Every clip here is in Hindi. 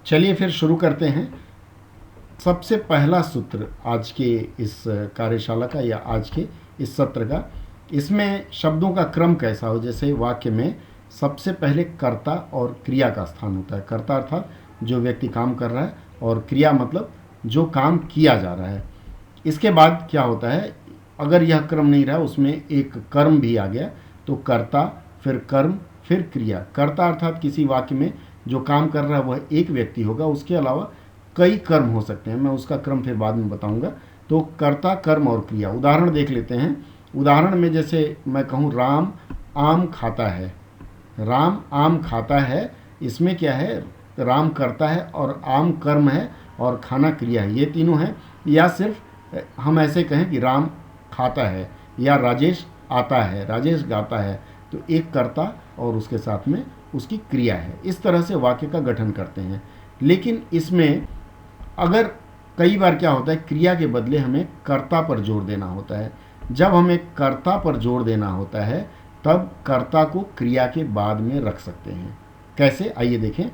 चलिए फिर शुरू करते हैं। सबसे पहला सूत्र आज के इस कार्यशाला का या आज के इस सत्र का, इसमें शब्दों का क्रम कैसा हो। जैसे वाक्य में सबसे पहले कर्ता और क्रिया का स्थान होता है। कर्ता अर्थात जो व्यक्ति काम कर रहा है, और क्रिया मतलब जो काम किया जा रहा है। इसके बाद क्या होता है, अगर यह क्रम नहीं रहा, उसमें एक कर्म भी आ गया, तो कर्ता फिर कर्म फिर क्रिया। कर्ता अर्थात किसी वाक्य में जो काम कर रहा है वह एक व्यक्ति होगा, उसके अलावा कई कर्म हो सकते हैं। मैं उसका क्रम फिर बाद में बताऊंगा। तो कर्ता, कर्म और क्रिया। उदाहरण देख लेते हैं। उदाहरण में जैसे मैं कहूँ राम आम खाता है। राम आम खाता है, इसमें क्या है, राम करता है और आम कर्म है और खाना क्रिया है। ये तीनों हैं। या सिर्फ हम ऐसे कहें कि राम खाता है, या राजेश आता है, राजेश गाता है, तो एक कर्ता और उसके साथ में उसकी क्रिया है। इस तरह से वाक्य का गठन करते हैं। लेकिन इसमें अगर कई बार क्या होता है, क्रिया के बदले हमें कर्ता पर जोर देना होता है। जब हमें कर्ता पर जोर देना होता है तब कर्ता को क्रिया के बाद में रख सकते हैं। कैसे, आइए देखें।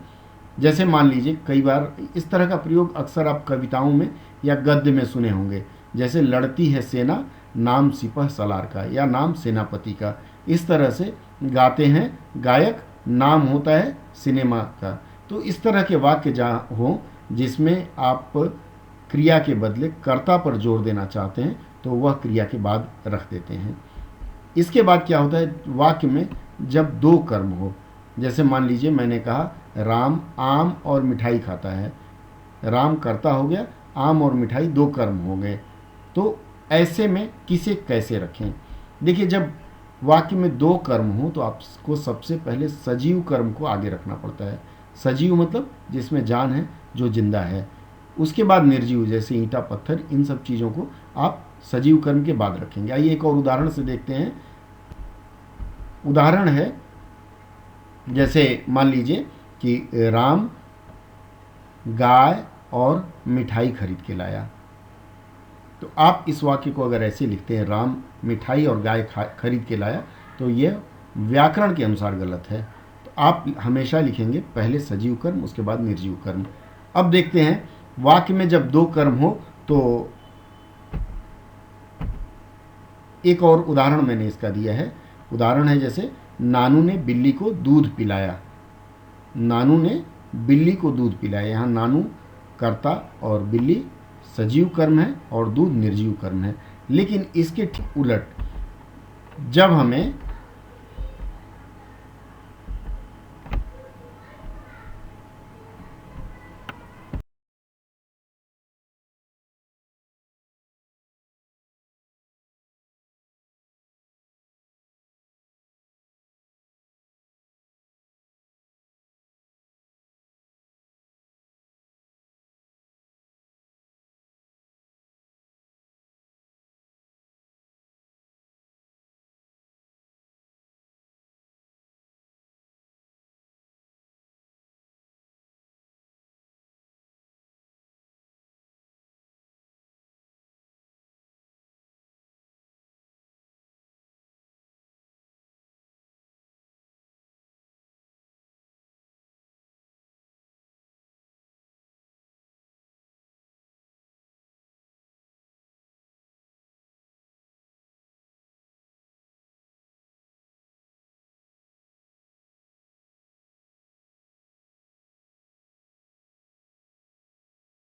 जैसे मान लीजिए, कई बार इस तरह का प्रयोग अक्सर आप कविताओं में या गद्य में सुने होंगे। जैसे लड़ती है सेना नाम सिपह सलार का, या नाम सेनापति का। इस तरह से गाते हैं गायक, नाम होता है सिनेमा का। तो इस तरह के वाक्य जहाँ हो जिसमें आप क्रिया के बदले कर्ता पर जोर देना चाहते हैं, तो वह क्रिया के बाद रख देते हैं। इसके बाद क्या होता है, वाक्य में जब दो कर्म हो। जैसे मान लीजिए मैंने कहा राम आम और मिठाई खाता है। राम कर्ता हो गया, आम और मिठाई दो कर्म हो गए। तो ऐसे में किसे कैसे रखें। देखिए, जब वाक्य में दो कर्म हो तो आपको सबसे पहले सजीव कर्म को आगे रखना पड़ता है। सजीव मतलब जिसमें जान है, जो जिंदा है। उसके बाद निर्जीव, जैसे ईंटा पत्थर, इन सब चीज़ों को आप सजीव कर्म के बाद रखेंगे। आइए एक और उदाहरण से देखते हैं। उदाहरण है, जैसे मान लीजिए कि राम गाय और मिठाई खरीद के लाया। तो आप इस वाक्य को अगर ऐसे लिखते हैं, राम मिठाई और गाय खरीद के लाया, तो यह व्याकरण के अनुसार गलत है। तो आप हमेशा लिखेंगे पहले सजीव कर्म, उसके बाद निर्जीव कर्म। अब देखते हैं, वाक्य में जब दो कर्म हो तो एक और उदाहरण मैंने इसका दिया है। उदाहरण है जैसे नानू ने बिल्ली को दूध पिलाया। नानू ने बिल्ली को दूध पिलाया। यहाँ नानू कर्ता और बिल्ली सजीव कर्म है और दूध निर्जीव कर्म है। लेकिन इसके ठीक उलट, जब हमें